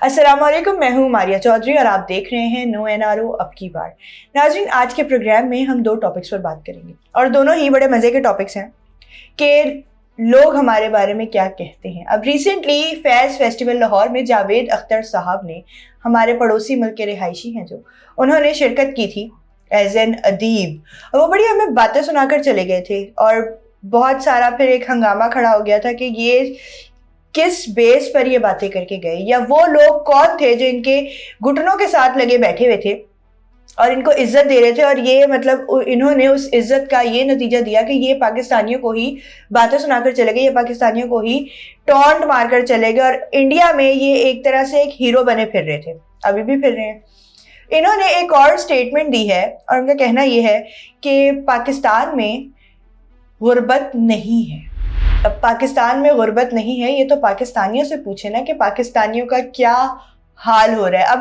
السلام علیکم، میں ہوں ماریہ چودھری اور آپ دیکھ رہے ہیں نو این آر او اب کی بار۔ ناظرین، آج کے پروگرام میں ہم 2 ٹاپکس پر بات کریں گے اور دونوں ہی بڑے مزے کے ٹاپکس ہیں کہ لوگ ہمارے بارے میں کیا کہتے ہیں۔ اب ریسنٹلی فیض فیسٹیول لاہور میں جاوید اختر صاحب نے، ہمارے پڑوسی ملک کے رہائشی ہیں جو، انہوں نے شرکت کی تھی ایز این ادیب، اور وہ بڑی ہمیں باتیں سنا کر چلے گئے تھے اور بہت سارا پھر ایک ہنگامہ کھڑا ہو گیا تھا کہ یہ کس بیس پر یہ باتیں کر کے گئے، یا وہ لوگ کون تھے جو ان کے گھٹنوں کے ساتھ لگے بیٹھے ہوئے تھے اور ان کو عزت دے رہے تھے، اور یہ مطلب انہوں نے اس عزت کا یہ نتیجہ دیا کہ یہ پاکستانیوں کو ہی باتیں سنا کر چلے گئے، یہ پاکستانیوں کو ہی ٹونٹ مار کر چلے گئے، اور انڈیا میں یہ ایک طرح سے ایک ہیرو بنے پھر رہے تھے، ابھی بھی پھر رہے ہیں۔ انہوں نے ایک اور سٹیٹمنٹ دی ہے اور ان کا کہنا یہ ہے کہ پاکستان میں غربت نہیں ہے۔ اب پاکستان میں غربت نہیں ہے، یہ تو پاکستانیوں سے پوچھے نا کہ پاکستانیوں کا کیا حال ہو رہا ہے۔ اب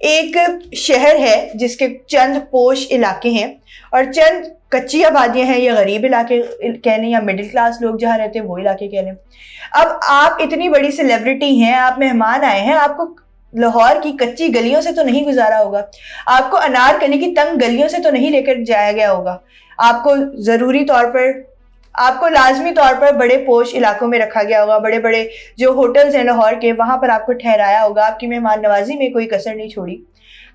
ایک شہر ہے جس کے چند پوش علاقے ہیں اور چند کچی آبادیاں ہیں، یا غریب علاقے کہہ لیں یا مڈل کلاس لوگ جہاں رہتے ہیں وہ علاقے کہہ لیں۔ اب آپ اتنی بڑی سیلیبریٹی ہیں، آپ مہمان آئے ہیں، آپ کو لاہور کی کچی گلیوں سے تو نہیں گزارا ہوگا، آپ کو انارکلی کی تنگ گلیوں سے تو نہیں لے کر جایا گیا ہوگا، آپ کو ضروری طور پر، آپ کو لازمی طور پر بڑے پوش علاقوں میں رکھا گیا ہوگا، بڑے بڑے جو ہوٹلز ہیں لاہور کے، وہاں پر آپ کو ٹھہرایا ہوگا، آپ کی مہمان نوازی میں کوئی کسر نہیں چھوڑی۔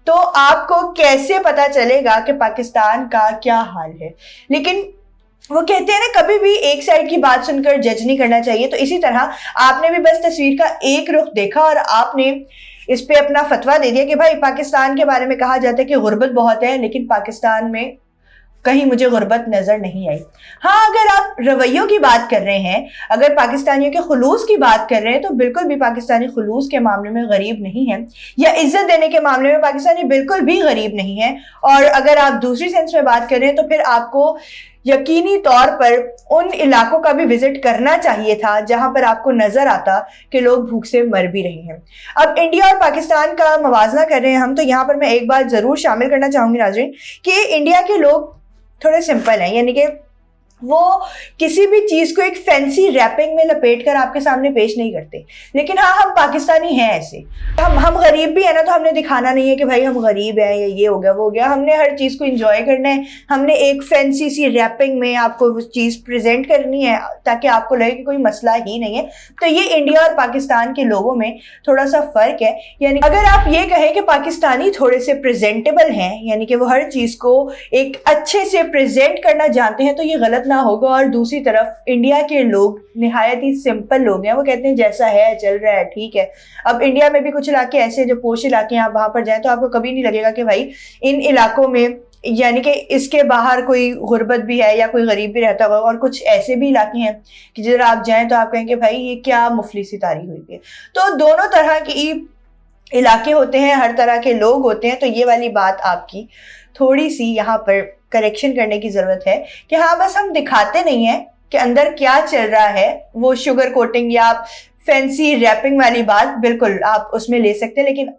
تو آپ کو کیسے پتا چلے گا کہ پاکستان کا کیا حال ہے؟ لیکن وہ کہتے ہیں نا، کبھی بھی ایک سائڈ کی بات سن کر جج نہیں کرنا چاہیے، تو اسی طرح آپ نے بھی بس تصویر کا ایک رخ دیکھا اور آپ نے اس پہ اپنا فتویٰ دے دیا کہ بھائی پاکستان کے بارے میں کہا جاتا ہے کہ غربت بہت ہے، لیکن پاکستان میں کہیں مجھے غربت نظر نہیں آئی۔ ہاں، اگر آپ رویوں کی بات کر رہے ہیں، اگر پاکستانیوں کے خلوص کی بات کر رہے ہیں، تو بالکل بھی پاکستانی خلوص کے معاملے میں غریب نہیں ہے، یا عزت دینے کے معاملے میں پاکستانی بالکل بھی غریب نہیں ہے۔ اور اگر آپ دوسری سینس میں بات کر رہے ہیں تو پھر آپ کو یقینی طور پر ان علاقوں کا بھی وزٹ کرنا چاہیے تھا جہاں پر آپ کو نظر آتا کہ لوگ بھوک سے مر بھی رہے ہیں۔ اب انڈیا اور پاکستان کا موازنہ کر رہے ہیں ہم، تو یہاں پر میں ایک بات ضرور شامل کرنا چاہوں گی ناظرین، کہ انڈیا کے لوگ تھوڑے سمپل ہیں، یعنی کہ وہ کسی بھی چیز کو ایک فینسی ریپنگ میں لپیٹ کر آپ کے سامنے پیش نہیں کرتے۔ لیکن ہاں، ہم پاکستانی ہیں ایسے، ہم غریب بھی ہیں نا، تو ہم نے دکھانا نہیں ہے کہ بھائی ہم غریب ہیں یا یہ ہو گیا وہ ہو گیا، ہم نے ہر چیز کو انجوائے کرنا ہے، ہم نے ایک فینسی سی ریپنگ میں آپ کو وہ چیز پریزنٹ کرنی ہے تاکہ آپ کو لگے کہ کوئی مسئلہ ہی نہیں ہے۔ تو یہ انڈیا اور پاکستان کے لوگوں میں تھوڑا سا فرق ہے، یعنی اگر آپ یہ کہیں کہ پاکستانی تھوڑے سے پریزنٹیبل ہیں، یعنی کہ وہ ہر چیز کو ایک اچھے سے پریزنٹ کرنا جانتے ہیں، تو یہ غلط نہ ہوگا۔ اور دوسری طرف انڈیا کے لوگ نہایت ہی سمپل لوگ ہیں، وہ کہتے ہیں جیسا ہے چل رہا ہے ٹھیک ہے۔ اب انڈیا میں بھی کچھ علاقے ایسے جو پوش علاقے ہیں، آپ وہاں پر جائیں تو آپ کو کبھی نہیں لگے گا کہ بھائی ان علاقوں میں، یعنی کہ اس کے باہر کوئی غربت بھی ہے یا کوئی غریب بھی رہتا ہوگا، اور کچھ ایسے بھی علاقے ہیں کہ جدھر آپ جائیں تو آپ کہیں گے بھائی یہ کیا مفلسی تاری ہوئی ہے۔ تو دونوں طرح کی علاقے ہوتے ہیں، ہر طرح کے لوگ ہوتے ہیں، تو یہ والی بات آپ کی تھوڑی سی یہاں پر کریکشن کرنے کی ضرورت ہے کہ ہاں بس ہم دکھاتے نہیں ہیں کہ اندر کیا چل رہا ہے۔ وہ شوگر کوٹنگ یا فینسی ریپنگ والی بات بالکل آپ اس میں لے سکتے ہیں، لیکن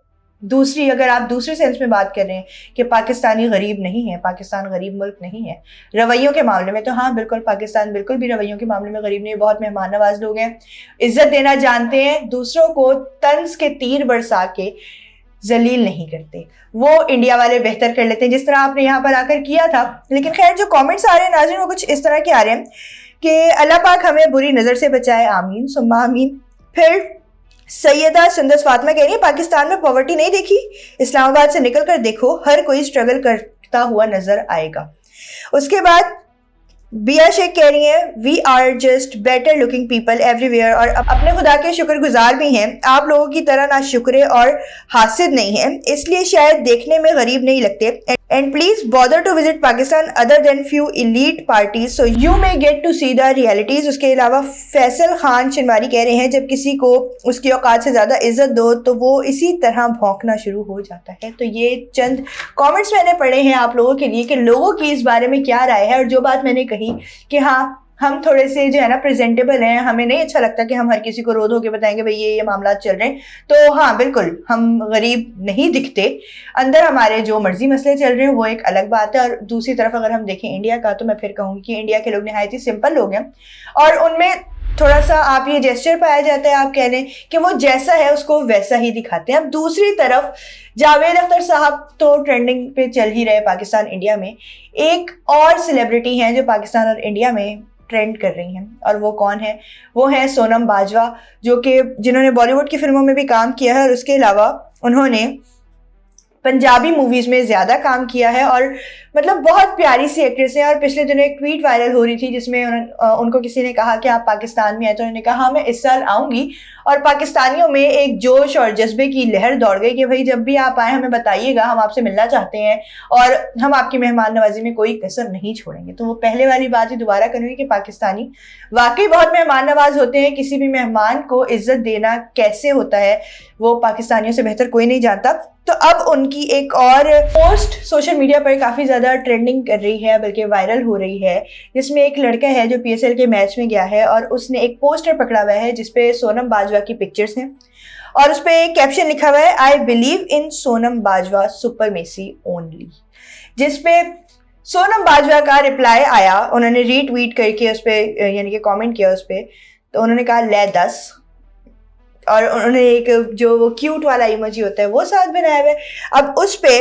دوسری، اگر آپ دوسرے سینس میں بات کر رہے ہیں کہ پاکستانی غریب نہیں ہے، پاکستان غریب ملک نہیں ہے رویوں کے معاملے میں، تو ہاں بالکل پاکستان بالکل بھی رویوں کے معاملے میں غریب نہیں ہے، بہت مہمان نواز لوگ ہیں، عزت دینا جانتے ہیں، دوسروں کو طنز کے تیر برسا کے ذلیل نہیں کرتے۔ وہ انڈیا والے بہتر کر لیتے ہیں جس طرح آپ نے یہاں پر آ کر کیا تھا۔ لیکن خیر، جو کامنٹس آ رہے ہیں ناظرین، وہ کچھ اس طرح کے آ رہے ہیں کہ اللہ پاک ہمیں بری نظر سے بچائے، آمین ثم آمین۔ پھر سیدہ سندس فاطمہ کہہ رہی ہے پاکستان میں پاورٹی نہیں دیکھی، اسلام آباد سے نکل کر دیکھو، ہر کوئی اسٹرگل کرتا ہوا نظر آئے گا۔ اس کے بعد بیا شیخ کہہ رہی ہیں we are just better looking people everywhere, اور اپنے خدا کے شکر گزار بھی ہیں، آپ لوگوں کی طرح نہ شکرے اور حاسد نہیں ہیں، اس لیے شاید دیکھنے میں غریب نہیں لگتے۔ And please bother to visit Pakistan other than few elite parties so you may get to see the realities۔ اس کے علاوہ فیصل خان شنواری کہہ رہے ہیں جب کسی کو اس کی اوقات سے زیادہ عزت دو تو وہ اسی طرح بھونکنا شروع ہو جاتا ہے۔ تو یہ چند کامنٹس میں نے پڑھے ہیں آپ لوگوں کے لیے کہ لوگوں کی اس بارے میں کیا رائے ہے، اور جو بات میں نے کہی کہ ہاں ہم تھوڑے سے جو ہے نا پریزنٹیبل ہیں، ہمیں نہیں اچھا لگتا کہ ہم ہر کسی کو رو دھو کے بتائیں گے بھئی یہ معاملات چل رہے ہیں، تو ہاں بالکل ہم غریب نہیں دکھتے، اندر ہمارے جو مرضی مسئلے چل رہے ہیں وہ ایک الگ بات ہے۔ اور دوسری طرف اگر ہم دیکھیں انڈیا کا، تو میں پھر کہوں گی کہ انڈیا کے لوگ نہایت ہی سمپل لوگ ہیں، اور ان میں تھوڑا سا آپ یہ جیسچر پایا جاتا ہے, آپ کہہ لیں کہ وہ جیسا ہے اس کو ویسا ہی دکھاتے ہیں. اب دوسری طرف جاوید اختر صاحب تو ٹرینڈنگ پہ چل ہی رہے پاکستان انڈیا میں. ایک اور سیلیبریٹی ہیں جو پاکستان اور انڈیا میں ٹرینڈ کر رہی ہیں, اور وہ کون ہے؟ وہ ہیں سونم باجوہ, جو کہ جنہوں نے بالی ووڈ کی فلموں میں بھی کام کیا ہے, اور اس کے علاوہ انہوں نے پنجابی موویز میں زیادہ کام کیا ہے, اور مطلب بہت پیاری سی ایکٹریس ہیں. اور پچھلے دنوں ایک ٹویٹ وائرل ہو رہی تھی جس میں ان کو کسی نے کہا کہ آپ پاکستان میں آئے, تو انہوں نے کہا ہاں میں اس سال آؤں گی. اور پاکستانیوں میں ایک جوش اور جذبے کی لہر دوڑ گئی کہ بھائی جب بھی آپ آئیں ہمیں بتائیے گا, ہم آپ سے ملنا چاہتے ہیں اور ہم آپ کی مہمان نوازی میں کوئی کسر نہیں چھوڑیں گے. تو وہ پہلے والی بات ہی دوبارہ کروں گی کہ پاکستانی واقعی بہت مہمان نواز ہوتے ہیں. کسی بھی مہمان کو عزت دینا کیسے ہوتا ہے وہ پاکستانیوں سے بہتر کوئی نہیں جانتا. تو اب ان کی ایک اور پوسٹ سوشل میڈیا پر کافی زیادہ ٹرینڈنگ کر رہی ہے, بلکہ وائرل ہو رہی ہے, جس میں ایک لڑکا ہے جو PSL کے میچ میں گیا ہے, اور اس نے ایک پوسٹر پکڑا ہوا ہے جس پہ سونم باجوہ کی پکچرز ہیں, اور اس پہ ایک کیپشن لکھا ہوا ہے I believe in Sonam Bajwa supremacy only, جس پہ سونم باجوہ کا رپلائی آیا. انہوں نے ری ٹویٹ کر کے اس پہ یعنی کہ کامنٹ کیا اس پہ, تو انہوں نے کہا لے 10, اور انہوں نے ایک جو وہ کیوٹ والا ایموجی ہوتا ہے وہ ساتھ بنایا ہوا ہے. اب اس پہ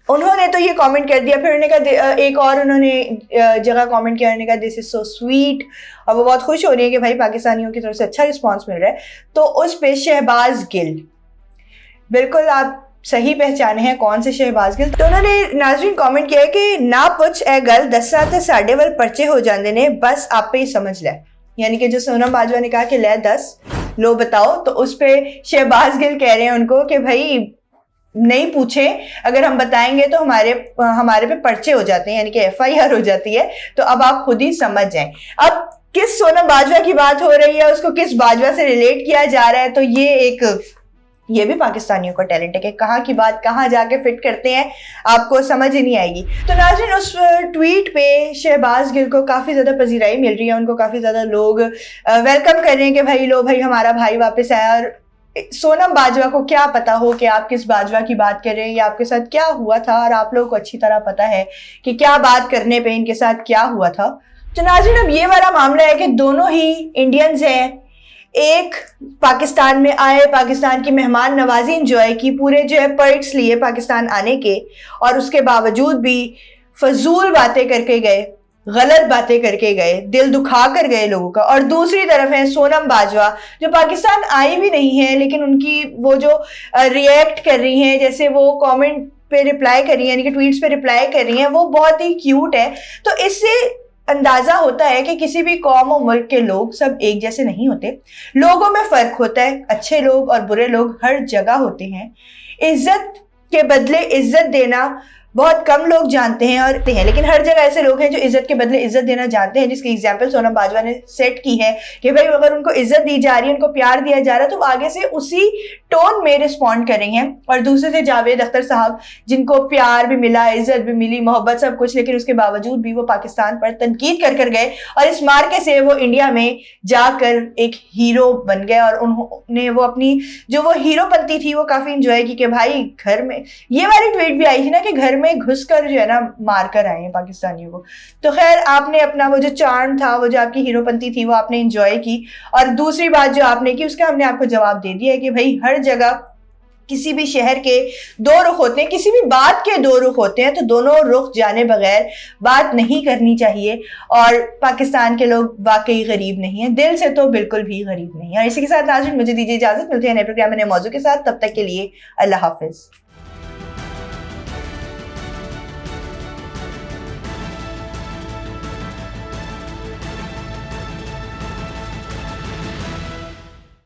انہوں نے تو یہ کامنٹ کر دیا, پھر انہوں نے کہا ایک اور انہوں نے جگہ کامنٹ کیا, انہوں نے کہا دس از سو سویٹ, اور وہ بہت خوش ہو رہی ہے کہ بھائی پاکستانیوں کی طرف سے اچھا رسپانس مل رہا ہے. تو اس پہ شہباز گل, بالکل آپ صحیح پہچانے ہیں کون سے شہباز گل. تو انہوں نے ناظرین کامنٹ کیا ہے کہ نہ پوچھ اے گل دساں تے ساڈے ول پرچے ہو جاندے نے, بس آپ پہ ہی سمجھ لے. یعنی کہ جو سونم باجوہ نے کہا کہ لے 10 لو بتاؤ, تو اس پہ شہباز گل کہہ رہے ہیں ان کو کہ بھائی نہیں پوچھیں, اگر ہم بتائیں گے تو ہمارے پہ پرچے ہو جاتے ہیں, یعنی کہ FIR ہو جاتی ہے, تو اب آپ خود ہی سمجھ جائیں. اب کس سونم باجوہ کی بات ہو رہی ہے, اس کو کس باجوہ سے ریلیٹ کیا جا رہا ہے, تو یہ بھی پاکستانیوں کا ٹیلنٹ ہے کہ کہاں کی بات کہاں جا کے فٹ کرتے ہیں, آپ کو سمجھ ہی نہیں آئے گی. تو ناظرین اس ٹویٹ پہ شہباز گل کو کافی زیادہ پذیرائی مل رہی ہے, ان کو کافی زیادہ لوگ ویلکم کر رہے ہیں کہ بھائی لو بھائی ہمارا بھائی واپس آیا. اور سونم باجوہ کو کیا پتا ہو کہ آپ کس باجوہ کی بات کر رہے ہیں یا آپ کے ساتھ کیا ہوا تھا, اور آپ لوگوں کو اچھی طرح پتا ہے کہ کیا بات کرنے پہ ان کے ساتھ کیا ہوا تھا. تو ناظرین اب یہ والا معاملہ ہے کہ دونوں ہی انڈینز ہیں, ایک پاکستان میں آئے, پاکستان کی مہمان نوازی انجوائے کی, پورے جو ہے پرکس لیے پاکستان آنے کے, اور اس کے باوجود بھی فضول باتیں کر کے گئے, غلط باتیں کر کے گئے, دل دکھا کر گئے لوگوں کا. اور دوسری طرف ہے سونم باجوہ جو پاکستان آئی بھی نہیں ہے, لیکن ان کی وہ جو ریئیکٹ کر رہی ہیں, جیسے وہ کامنٹ پہ رپلائی کر رہی ہیں, یعنی کہ ٹویٹس پہ رپلائی کر رہی ہیں, وہ بہت ہی کیوٹ ہے. تو اس سے اندازہ ہوتا ہے کہ کسی بھی قوم و ملک کے لوگ سب ایک جیسے نہیں ہوتے, لوگوں میں فرق ہوتا ہے, اچھے لوگ اور برے لوگ ہر جگہ ہوتے ہیں. عزت کے بدلے عزت دینا بہت کم لوگ جانتے ہیں اور ہیں, لیکن ہر جگہ ایسے لوگ ہیں جو عزت کے بدلے عزت دینا جانتے ہیں, جس کی ایگزامپل سونم باجوہ نے سیٹ کی ہے کہ بھائی اگر ان کو عزت دی جا رہی ہے, ان کو پیار دیا جا رہا ہے, تو وہ آگے سے اسی ٹون میں رسپونڈ کر رہی ہیں. اور دوسرے سے جاوید اختر صاحب جن کو پیار بھی ملا, عزت بھی ملی, محبت سب کچھ, لیکن اس کے باوجود بھی وہ پاکستان پر تنقید کر گئے, اور اس مارکے سے وہ انڈیا میں جا کر ایک ہیرو بن گئے. اور انہوں نے وہ اپنی جو وہ ہیرو پنتی تھی وہ کافی انجوائے کی کہ بھائی گھر میں, یہ والی ٹویٹ بھی آئی تھی نا کہ گھر میں گھس کر جو ہے نا مار کر آئے ہیں پاکستانیوں کو. تو خیر آپ نے اپنا وہ جو چارم تھا, وہ جو آپ کی ہیرو پنتی تھی, وہ آپ نے انجوائے کی. اور دوسری بات جو آپ نے کی اس کا ہم نے آپ کو جواب دے دیا ہے کہ بھائی ہر جگہ کسی بھی شہر کے دو رخ ہوتے ہیں, کسی بھی بات کے دو رخ ہوتے ہیں, تو دونوں رخ جانے بغیر بات نہیں کرنی چاہیے. اور پاکستان کے لوگ واقعی غریب نہیں ہیں, دل سے تو بالکل بھی غریب نہیں ہیں. اور اسی کے ساتھ ناظرین مجھے دیجیے اجازت, ملتے ہیں نئے پروگرام میں نئے موضوع کے ساتھ, تب تک کے لیے اللہ حافظ.